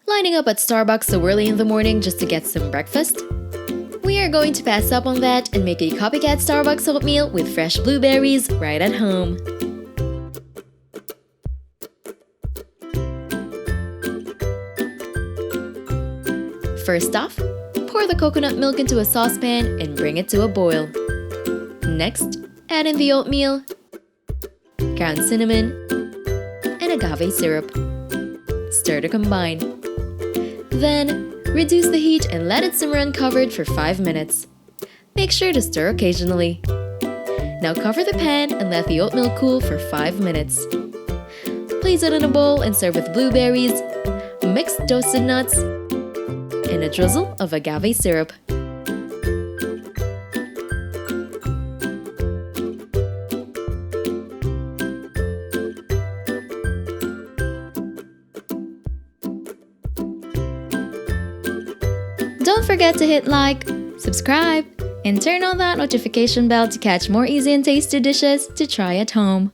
Lining up at Starbucks so early in the morning just to get some breakfast? We are going to pass up on that and make a Copycat Starbucks oatmeal with fresh blueberries right at home. First off, pour the coconut milk into a saucepan and bring it to a boil. Next, add in the oatmeal, ground cinnamon, and agave syrup. Stir to combine. Then, reduce the heat and let it simmer uncovered for 5 minutes. Make sure to stir occasionally. Now cover the pan and let the oatmeal cool for 5 minutes. Place it in a bowl and serve with blueberries, mixed toasted nuts, and a drizzle of agave syrup. Don't forget to hit like, subscribe, and turn on that notification bell to catch more easy and tasty dishes to try at home.